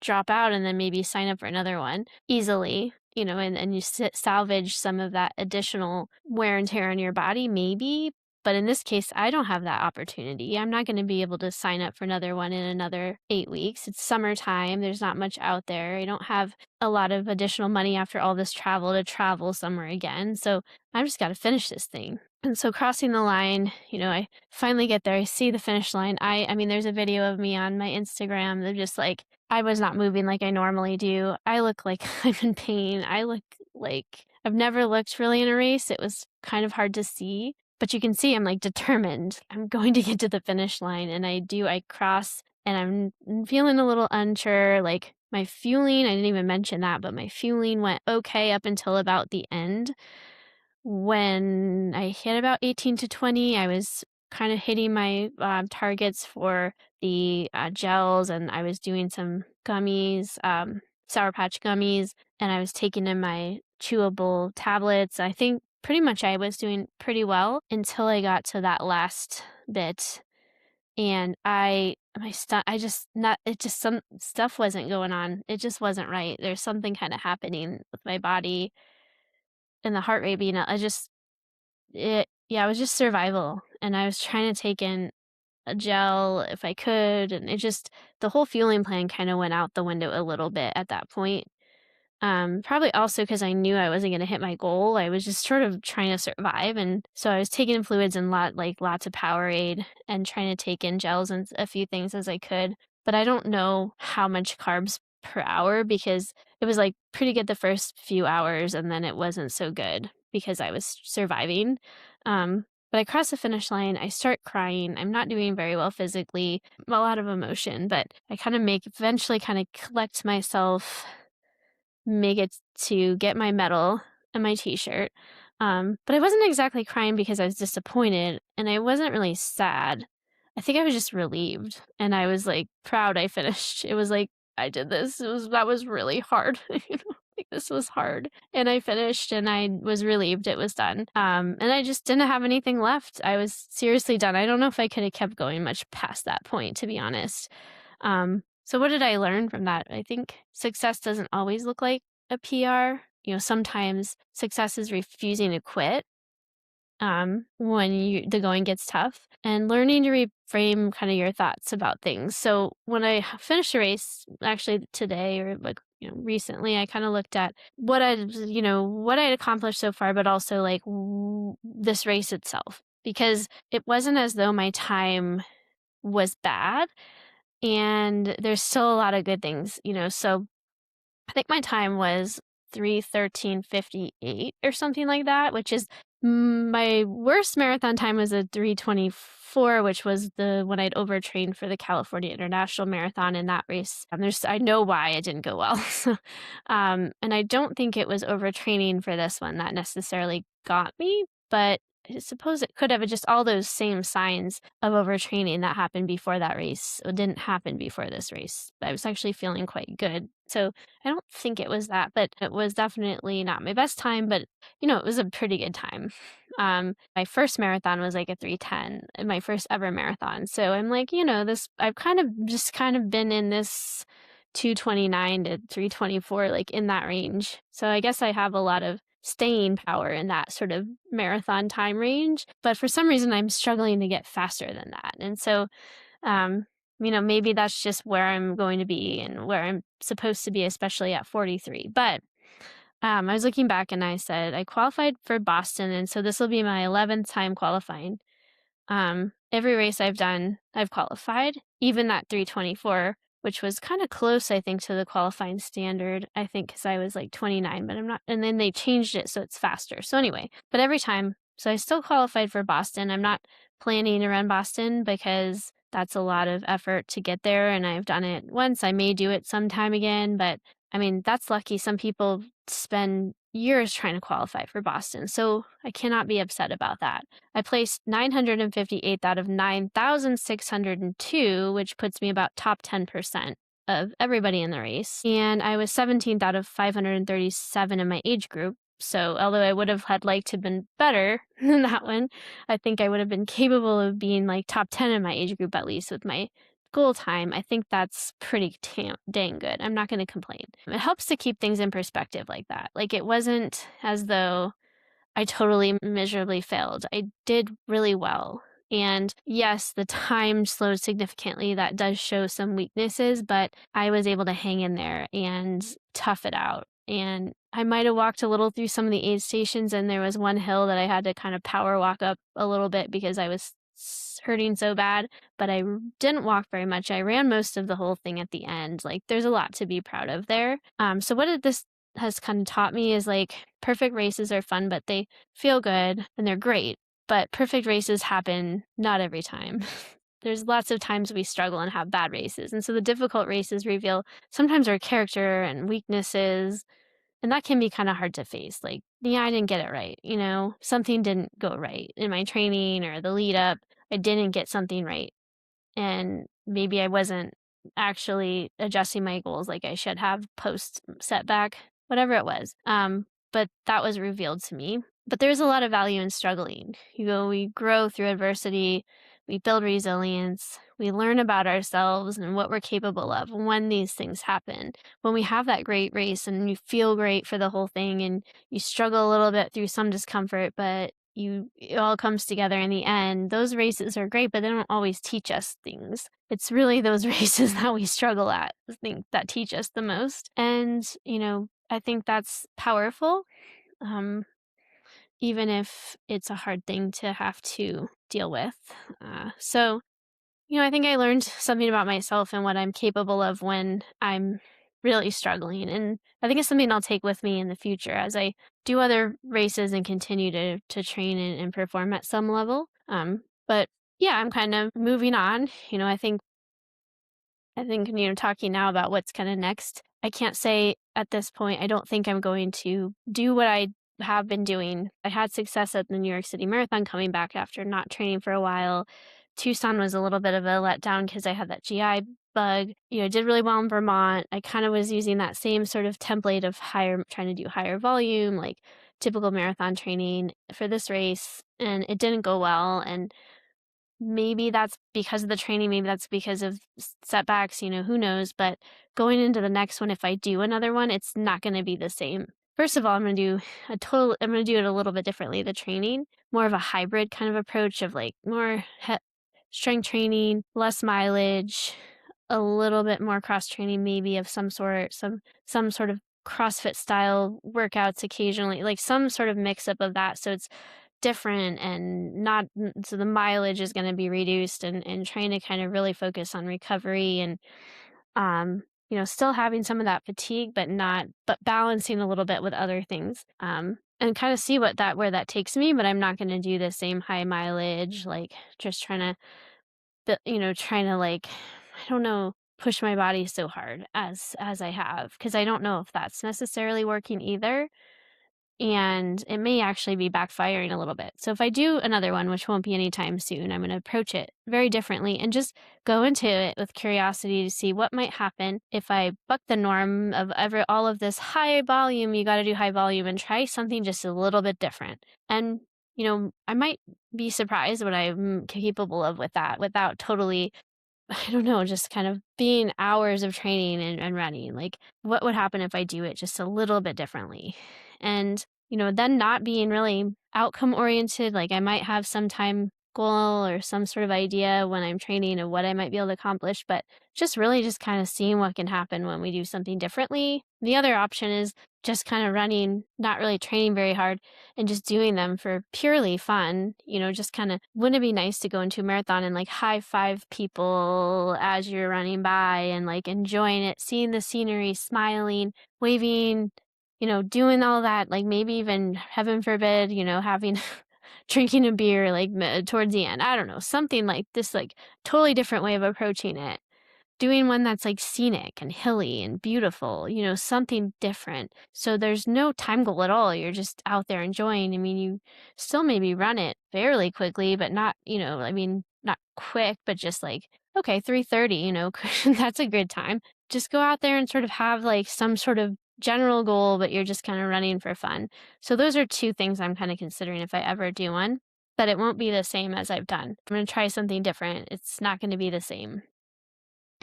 drop out and then maybe sign up for another one easily, and you salvage some of that additional wear and tear on your body, maybe. But in this case, I don't have that opportunity. I'm not going to be able to sign up for another one in another 8 weeks. It's summertime. There's not much out there. I don't have a lot of additional money after all this travel to travel somewhere again. So I've just got to finish this thing. And so crossing the line, I finally get there. I see the finish line. I mean, there's a video of me on my Instagram. They're just like, I was not moving like I normally do. I look like I'm in pain. I look like I've never looked really in a race. It was kind of hard to see, but you can see I'm like determined. I'm going to get to the finish line, and I cross, and I'm feeling a little unsure. Like my fueling, I didn't even mention that, but my fueling went okay up until about the end. When I hit about 18 to 20, I was kind of hitting my targets for the gels, and I was doing some gummies, Sour Patch gummies, and I was taking in my chewable tablets. I think pretty much I was doing pretty well until I got to that last bit. And some stuff wasn't going on. It just wasn't right. There's something kind of happening with my body and the heart rate being, it was just survival. And I was trying to take in a gel if I could. And the whole fueling plan kind of went out the window a little bit at that point. Probably also because I knew I wasn't going to hit my goal. I was just sort of trying to survive. And so I was taking in fluids and lots of Powerade and trying to take in gels and a few things as I could. But I don't know how much carbs per hour, because it was like pretty good the first few hours, and then it wasn't so good because I was surviving. But I cross the finish line, I start crying. I'm not doing very well physically, a lot of emotion, but I eventually kind of collect myself, make it to get my medal and my t-shirt. But I wasn't exactly crying because I was disappointed, and I wasn't really sad. I think I was just relieved, and I was like proud I finished. It was like, I did this. That was really hard. Like, this was hard. And I finished, and I was relieved it was done. And I just didn't have anything left. I was seriously done. I don't know if I could have kept going much past that point, to be honest. So what did I learn from that? I think success doesn't always look like a PR. Sometimes success is refusing to quit when the going gets tough, and learning to reframe kind of your thoughts about things. So when I finished a race, actually today, or like, recently, I kind of looked at what I'd accomplished so far, but also like this race itself, because it wasn't as though my time was bad, and there's still a lot of good things, so I think my time was 3:13:58 or something like that, which is my worst marathon time was a 3:24, which was the when I'd overtrained for the California International Marathon in that race. I know why it didn't go well. And I don't think it was overtraining for this one that necessarily got me, but I suppose it could have. Just all those same signs of overtraining that happened before that race didn't happen before this race. I was actually feeling quite good. So I don't think it was that, but it was definitely not my best time, but it was a pretty good time. My first marathon was like a 3:10, my first ever marathon. So I'm like, I've kind of been in this 2:29 to 3:24, like in that range. So I guess I have a lot of staying power in that sort of marathon time range, but for some reason I'm struggling to get faster than that. And so, maybe that's just where I'm going to be and where I'm supposed to be, especially at 43. But I was looking back, and I said I qualified for Boston, and so this will be my 11th time qualifying. Every race I've done, I've qualified, even that 3:24, which was kind of close, I think, to the qualifying standard. I think because I was like 29, but I'm not. And then they changed it so it's faster. So anyway, but every time, so I still qualified for Boston. I'm not planning to run Boston because that's a lot of effort to get there, and I've done it once. I may do it sometime again, but I mean, that's lucky. Some people spend years trying to qualify for Boston, so I cannot be upset about that. I placed 958th out of 9,602, which puts me about top 10% of everybody in the race. And I was 17th out of 537 in my age group. So although I would have liked to have been better than that one, I think I would have been capable of being like top 10 in my age group, at least with my school time, I think that's pretty dang good. I'm not going to complain. It helps to keep things in perspective like that. Like, it wasn't as though I totally miserably failed. I did really well. And yes, the time slowed significantly. That does show some weaknesses, but I was able to hang in there and tough it out. And I might have walked a little through some of the aid stations, and there was one hill that I had to kind of power walk up a little bit because I was hurting so bad, but didn't walk very much. I ran most of the whole thing at the end. Like, there's a lot to be proud of there. So what did this has kind of taught me is, like, perfect races are fun, but they feel good and they're great. But perfect races happen not every time. There's lots of times we struggle and have bad races. And so the difficult races reveal sometimes our character and weaknesses. And that can be kind of hard to face. Like, yeah, I didn't get it right. Something didn't go right in my training or the lead up. I didn't get something right. And maybe I wasn't actually adjusting my goals like I should have post setback, whatever it was. But that was revealed to me. But there's a lot of value in struggling. We grow through adversity, we build resilience, we learn about ourselves and what we're capable of when these things happen. When we have that great race and you feel great for the whole thing and you struggle a little bit through some discomfort, but it all comes together in the end. Those races are great, but they don't always teach us things. It's really those races that we struggle at, I think, that teach us the most. And, I think that's powerful. Even if it's a hard thing to have to deal with. So, I think I learned something about myself and what I'm capable of when I'm really struggling. And I think it's something I'll take with me in the future as I do other races and continue to train and perform at some level. But yeah, I'm kind of moving on. I think, talking now about what's kind of next, I can't say at this point, I don't think I'm going to do what I have been doing. I had success at the New York City Marathon coming back after not training for a while. Tucson was a little bit of a letdown because I had that GI bug. I did really well in Vermont. I kind of was using that same sort of template of trying to do higher volume, like typical marathon training for this race, and it didn't go well. And maybe that's because of the training, maybe that's because of setbacks, who knows, but going into the next one, if I do another one, it's not going to be the same. First of all, I'm going to do it a little bit differently, the training, more of a hybrid kind of approach of, like, more strength training, less mileage, a little bit more cross training, maybe of some sort, some sort of CrossFit style workouts occasionally, like some sort of mix up of that. So it's different and not so the mileage is going to be reduced, and trying to kind of really focus on recovery and still having some of that fatigue but balancing a little bit with other things, and kind of see where that takes me. But I'm not going to do the same high mileage, like just trying to, like, I don't know, push my body so hard as I have, because I don't know if that's necessarily working either, and it may actually be backfiring a little bit. So if I do another one, which won't be anytime soon, I'm going to approach it very differently and just go into it with curiosity to see what might happen if I buck the norm of all of this high volume. You got to do high volume and try something just a little bit different. And I might be surprised what I'm capable of with that without totally, I don't know, just kind of being hours of training and running. Like, what would happen if I do it just a little bit differently? And, then not being really outcome oriented. Like, I might have some time goal or some sort of idea when I'm training of what I might be able to accomplish, but just really just kind of seeing what can happen when we do something differently. The other option is just kind of running, not really training very hard, and just doing them for purely fun. Just kind of, wouldn't it be nice to go into a marathon and, like, high five people as you're running by and, like, enjoying it, seeing the scenery, smiling, waving, doing all that, like, maybe even, heaven forbid, having drinking a beer, like, towards the end. I don't know, something like this, like, totally different way of approaching it. Doing one that's, like, scenic and hilly and beautiful, something different. So there's no time goal at all. You're just out there enjoying. I mean, you still maybe run it fairly quickly, but not, not quick, but just like, okay, 3:30, that's a good time. Just go out there and sort of have, like, some sort of general goal, but you're just kind of running for fun. So those are two things I'm kind of considering if I ever do one, but it won't be the same as I've done. I'm going to try something different. It's not going to be the same.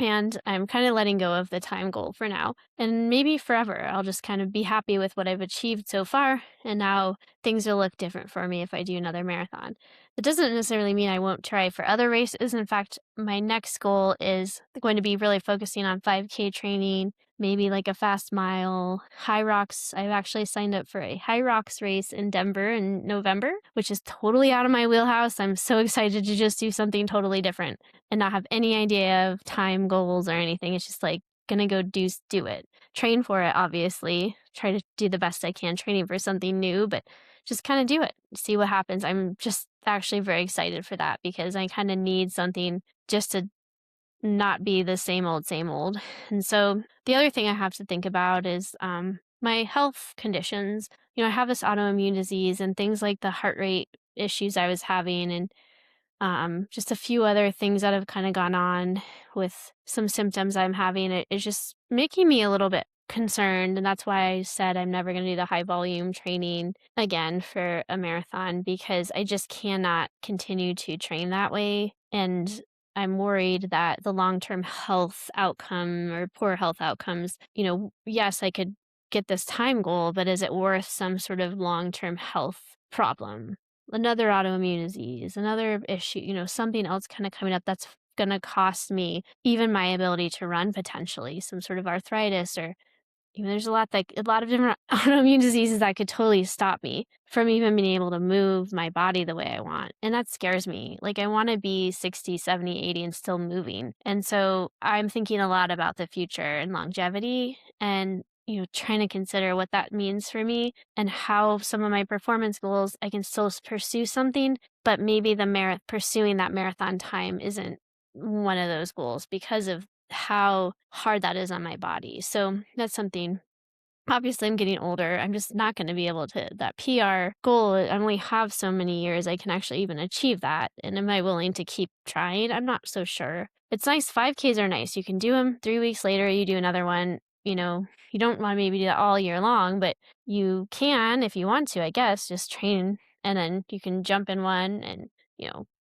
And I'm kind of letting go of the time goal for now. And maybe forever, I'll just kind of be happy with what I've achieved so far. And now things will look different for me if I do another marathon. It doesn't necessarily mean I won't try for other races. In fact, my next goal is going to be really focusing on 5K training, maybe like a fast mile, high rocks. I've actually signed up for a high rocks race in Denver in November, which is totally out of my wheelhouse. I'm so excited to just do something totally different and not have any idea of time goals or anything. It's just like gonna go do it. Train for it, obviously. Try to do the best I can training for something new, but just kind of do it. See what happens. I'm just actually very excited for that because I kind of need something just to not be the same old, same old. And so the other thing I have to think about is my health conditions. I have this autoimmune disease and things like the heart rate issues I was having and just a few other things that have kind of gone on with some symptoms I'm having. It is just making me a little bit concerned. And that's why I said I'm never going to do the high volume training again for a marathon because I just cannot continue to train that way. And I'm worried that the long term health outcome or poor health outcomes, yes, I could get this time goal, but is it worth some sort of long term health problem? Another autoimmune disease, another issue, something else kind of coming up that's going to cost me even my ability to run potentially, some sort of arthritis or there's a lot of different autoimmune diseases that could totally stop me from even being able to move my body the way I want. And that scares me. Like I want to be 60, 70, 80 and still moving. And so I'm thinking a lot about the future and longevity and trying to consider what that means for me and how some of my performance goals I can still pursue something, but maybe pursuing that marathon time isn't one of those goals because of how hard that is on my body. So that's something. Obviously, I'm getting older. I'm just not going to be able to, that PR goal. I only have so many years I can actually even achieve that. And am I willing to keep trying? I'm not so sure. It's nice. 5Ks are nice. You can do them 3 weeks later, you do another one. You don't want to maybe do that all year long, but you can, if you want to, I guess, just train and then you can jump in one and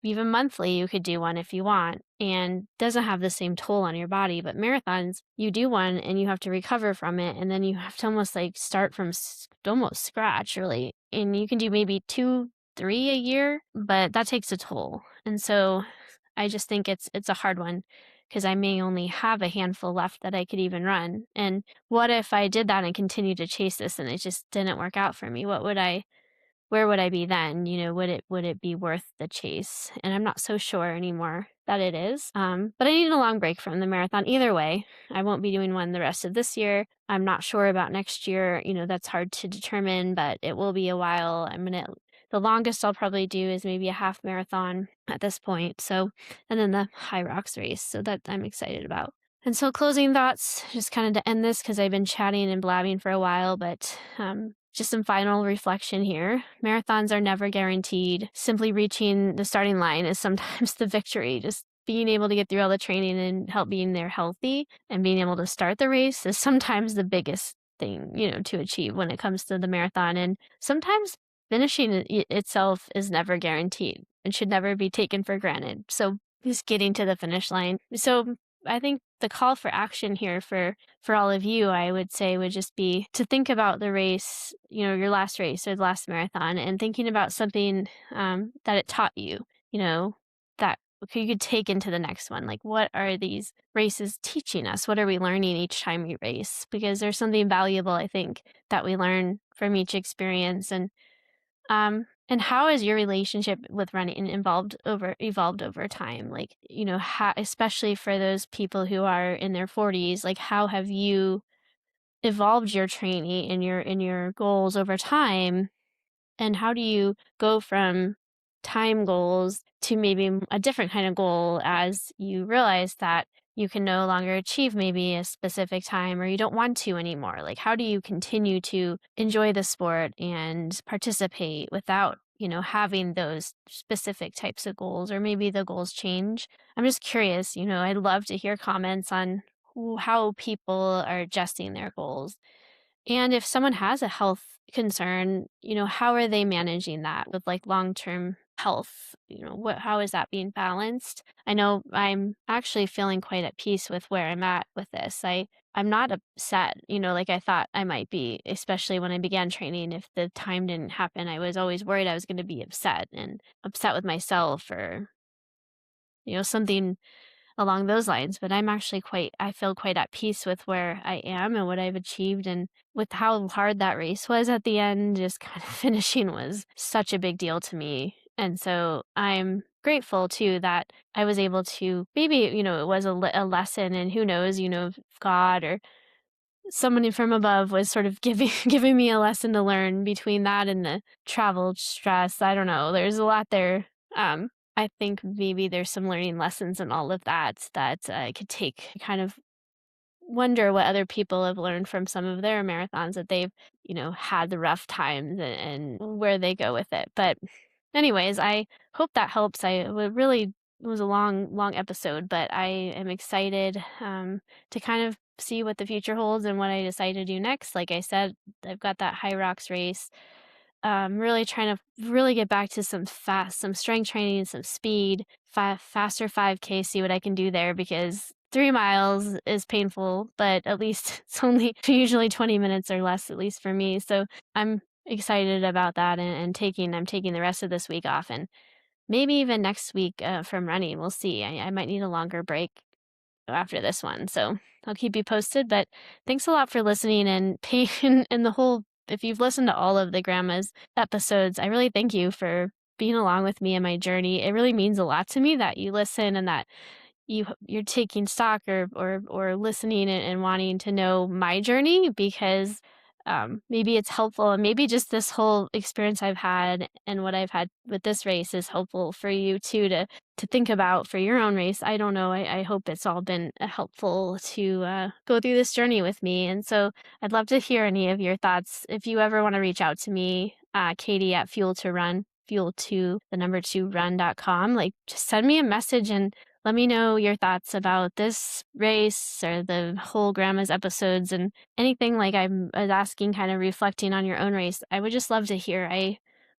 even monthly, you could do one if you want, and doesn't have the same toll on your body. But marathons, you do one and you have to recover from it, and then you have to almost like start from almost scratch, really. And you can do maybe 2, 3 a year, but that takes a toll. And so, I just think it's a hard one because I may only have a handful left that I could even run. And what if I did that and continued to chase this and it just didn't work out for me? Where would I be then? Would it be worth the chase? And I'm not so sure anymore that it is. But I need a long break from the marathon either way. I won't be doing one the rest of this year. I'm not sure about next year. That's hard to determine, but it will be a while. The longest I'll probably do is maybe a half marathon at this point. So, and then the high rocks race. So that I'm excited about. And so closing thoughts, just kind of to end this because I've been chatting and blabbing for a while, but just some final reflection here. Marathons are never guaranteed. Simply reaching the starting line is sometimes the victory. Just being able to get through all the training and help being there healthy and being able to start the race is sometimes the biggest thing, to achieve when it comes to the marathon. And sometimes finishing itself is never guaranteed and should never be taken for granted. So just getting to the finish line. So I think the call for action here for all of you, I would say, would just be to think about the race, your last race or the last marathon, and thinking about something that it taught you, that you could take into the next one. Like, what are these races teaching us? What are we learning each time we race? Because there's something valuable, I think, that we learn from each experience. And how has your relationship with running evolved over time? Like, especially for those people who are in their 40s, like how have you evolved your training and your goals over time? And how do you go from time goals to maybe a different kind of goal as you realize that you can no longer achieve maybe a specific time or you don't want to anymore? Like, how do you continue to enjoy the sport and participate without, having those specific types of goals, or maybe the goals change? I'm just curious, I'd love to hear comments on how people are adjusting their goals. And if someone has a health concern, how are they managing that with like long-term health, how is that being balanced? I know I'm actually feeling quite at peace with where I'm at with this. I'm not upset, like I thought I might be, especially when I began training. If the time didn't happen, I was always worried I was going to be upset and upset with myself or, something along those lines. But I feel quite at peace with where I am and what I've achieved. And with how hard that race was at the end, just kind of finishing was such a big deal to me. And so I'm grateful too that I was able to, maybe, it was a lesson, and who knows, if God or someone from above was sort of giving giving me a lesson to learn between that and the travel stress. I don't know. There's a lot there. I think maybe there's some learning lessons in all of that I could take. Kind of wonder what other people have learned from some of their marathons that they've, had the rough times, and where they go with it. But anyways, I hope that helps. I would really it was a long, long episode, but I am excited to kind of see what the future holds and what I decide to do next. Like I said, I've got that high rocks race. Really trying to really get back to some strength training, some speed, faster 5K, see what I can do there, because 3 miles is painful, but at least it's only usually 20 minutes or less, at least for me. So I'm excited about that, and I'm taking the rest of this week off, and maybe even next week from running. We'll see. I might need a longer break after this one. So I'll keep you posted. But thanks a lot for listening and paying and the whole. If you've listened to all of the grandma's episodes, I really thank you for being along with me in my journey. It really means a lot to me that you listen and that you're taking stock or listening and wanting to know my journey, because maybe it's helpful, and maybe just this whole experience I've had and what I've had with this race is helpful for you too, to think about for your own race. I don't know. I hope it's all been helpful to go through this journey with me. And so I'd love to hear any of your thoughts. If you ever want to reach out to me, Katie at fuel2 the number 2 run.com, like just send me a message and let me know your thoughts about this race or the whole grandma's episodes, and anything like I was asking, kind of reflecting on your own race. I would just love to hear. I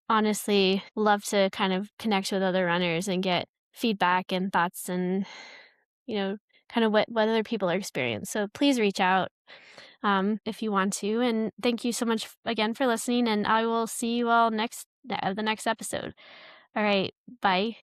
honestly love to kind of connect with other runners and get feedback and thoughts, and, you know, kind of what other people are experiencing. So please reach out if you want to. And thank you so much again for listening. And I will see you all the next episode. All right. Bye.